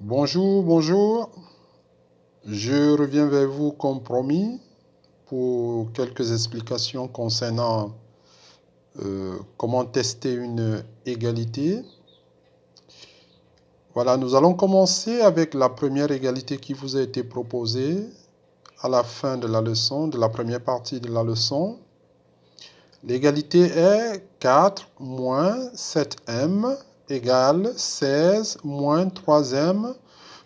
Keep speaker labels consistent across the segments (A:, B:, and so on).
A: Bonjour, bonjour. Je reviens vers vous comme promis pour quelques explications concernant comment tester une égalité. Voilà, nous allons commencer avec la première égalité qui vous a été proposée à la fin de la leçon, de la première partie de la leçon. L'égalité est 4 moins 7m égale 16 moins 3m.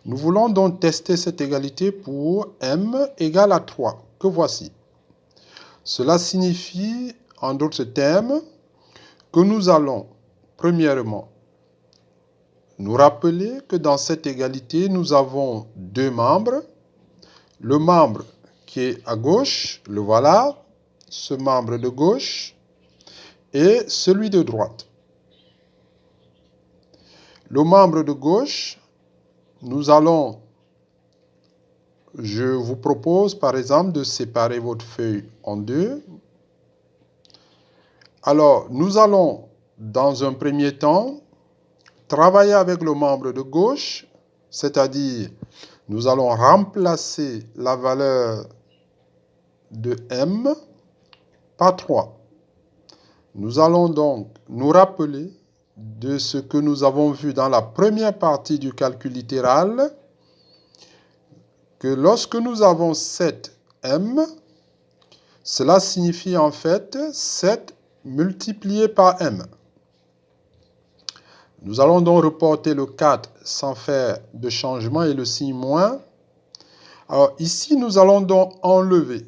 A: Nous voulons donc tester cette égalité pour m égale à 3, que voici. Cela signifie, en d'autres termes, que nous allons, premièrement, nous rappeler que dans cette égalité, nous avons deux membres. Le membre qui est à gauche, le voilà, ce membre de gauche, et celui de droite. Le membre de gauche, je vous propose par exemple de séparer votre feuille en deux. Alors, nous allons dans un premier temps travailler avec le membre de gauche, c'est-à-dire nous allons remplacer la valeur de m par 3. Nous allons donc nous rappeler de ce que nous avons vu dans la première partie du calcul littéral, que lorsque nous avons 7m, cela signifie en fait 7 multiplié par m. Nous allons donc reporter le 4 sans faire de changement et le signe moins. Alors ici, nous allons donc enlever,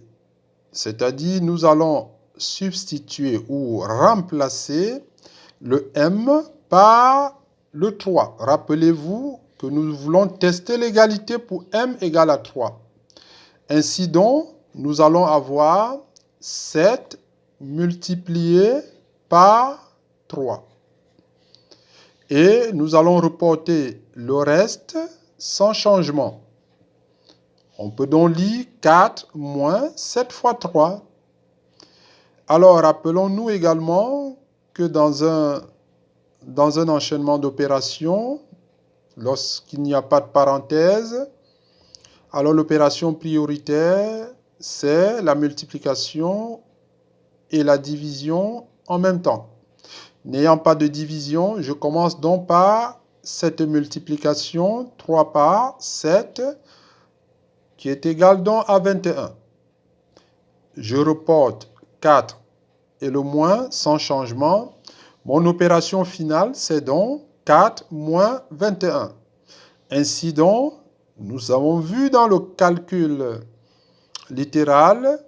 A: c'est-à-dire nous allons substituer ou remplacer le m par le 3. Rappelez-vous que nous voulons tester l'égalité pour m égale à 3. Ainsi donc, nous allons avoir 7 multiplié par 3. Et nous allons reporter le reste sans changement. On peut donc lire 4 moins 7 fois 3. Alors, rappelons-nous également que dans un enchaînement d'opérations, lorsqu'il n'y a pas de parenthèse, alors l'opération prioritaire, c'est la multiplication et la division en même temps. N'ayant pas de division, je commence donc par cette multiplication, 3 par 7, qui est égal donc à 21. Je reporte 4 et le moins sans changement. Mon opération finale, c'est donc 4 moins 21. Ainsi donc, nous avons vu dans le calcul littéral,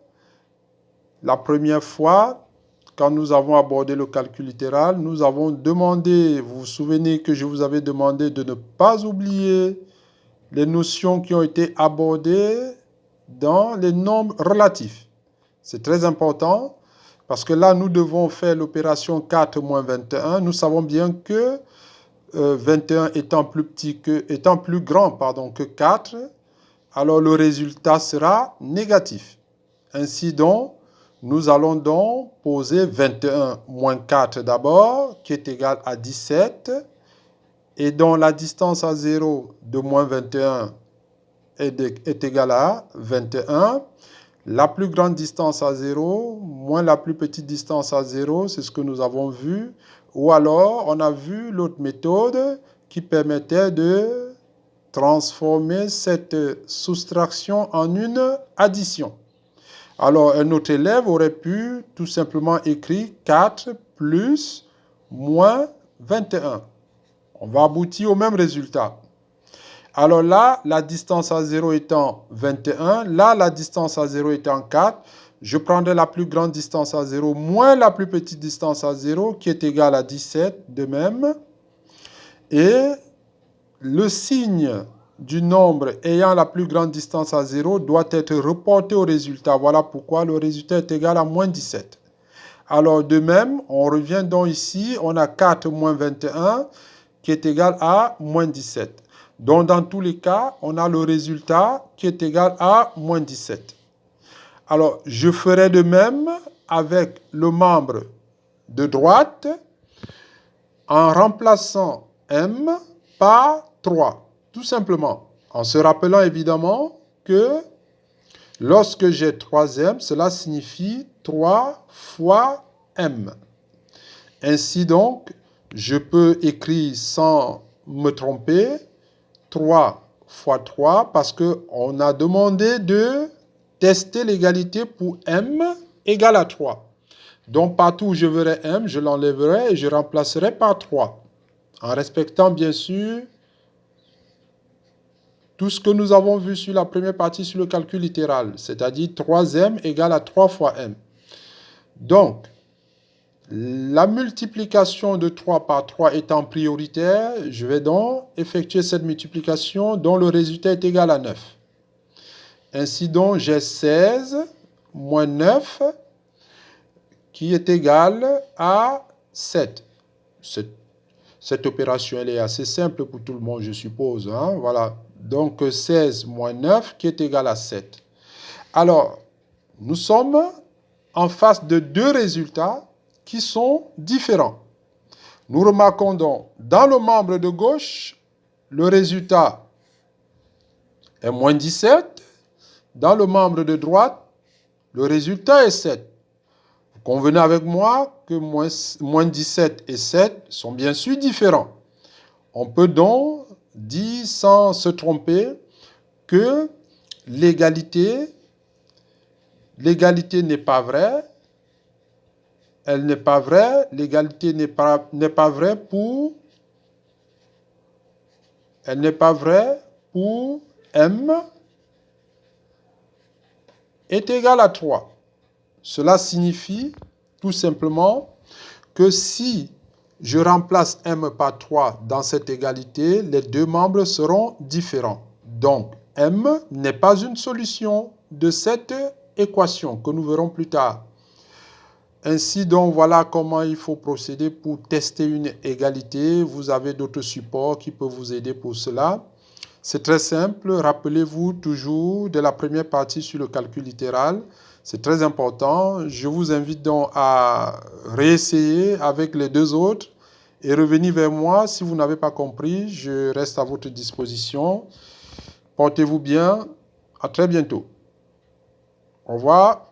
A: la première fois, quand nous avons abordé le calcul littéral, nous avons demandé, vous vous souvenez que je vous avais demandé de ne pas oublier les notions qui ont été abordées dans les nombres relatifs. C'est très important parce que là, nous devons faire l'opération 4 moins 21. Nous savons bien que 21 étant plus grand que 4, alors le résultat sera négatif. Ainsi donc, nous allons donc poser 21 moins 4 d'abord, qui est égal à 17, et dont la distance à 0 de moins 21 est égale à 21. La plus grande distance à 0 moins la plus petite distance à 0, c'est ce que nous avons vu. Ou alors, on a vu l'autre méthode qui permettait de transformer cette soustraction en une addition. Alors, un autre élève aurait pu tout simplement écrire 4 plus moins 21. On va aboutir au même résultat. Alors là, la distance à 0 étant 21, là, la distance à 0 étant 4, je prendrai la plus grande distance à 0 moins la plus petite distance à 0, qui est égale à 17 de même. Et le signe du nombre ayant la plus grande distance à 0 doit être reporté au résultat. Voilà pourquoi le résultat est égal à moins 17. Alors de même, on revient donc ici, on a 4 moins 21 qui est égal à moins 17. Donc dans tous les cas, on a le résultat qui est égal à moins 17. Alors je ferai de même avec le membre de droite en remplaçant m par 3. Tout simplement, en se rappelant évidemment que lorsque j'ai 3m, cela signifie 3 fois m. Ainsi donc, je peux écrire sans me tromper 3 fois 3 parce qu'on a demandé de tester l'égalité pour m égale à 3. Donc partout où je verrai m, je l'enlèverai et je remplacerai par 3. En respectant bien sûr tout ce que nous avons vu sur la première partie sur le calcul littéral, c'est-à-dire 3m égale à 3 fois m. Donc, la multiplication de 3 par 3 étant prioritaire, je vais donc effectuer cette multiplication dont le résultat est égal à 9. Ainsi donc, j'ai 16 moins 9 qui est égal à 7. Cette opération, elle est assez simple pour tout le monde, je suppose. Hein? Voilà. Donc, 16 moins 9 qui est égal à 7. Alors, nous sommes en face de deux résultats qui sont différents. Nous remarquons donc, dans le membre de gauche, le résultat est moins 17. Dans le membre de droite, le résultat est 7. Vous convenez avec moi que moins 17 et 7 sont bien sûr différents. On peut donc dire sans se tromper que l'égalité n'est pas vraie. Elle n'est pas vraie. L'égalité n'est pas vraie pour... Elle n'est pas vraie pour m est égal à 3. Cela signifie tout simplement que si je remplace m par 3 dans cette égalité, les deux membres seront différents. Donc, m n'est pas une solution de cette équation que nous verrons plus tard. Ainsi donc, voilà comment il faut procéder pour tester une égalité. Vous avez d'autres supports qui peuvent vous aider pour cela. C'est très simple. Rappelez-vous toujours de la première partie sur le calcul littéral. C'est très important. Je vous invite donc à réessayer avec les deux autres et revenir vers moi. Si vous n'avez pas compris, je reste à votre disposition. Portez-vous bien. À très bientôt. Au revoir.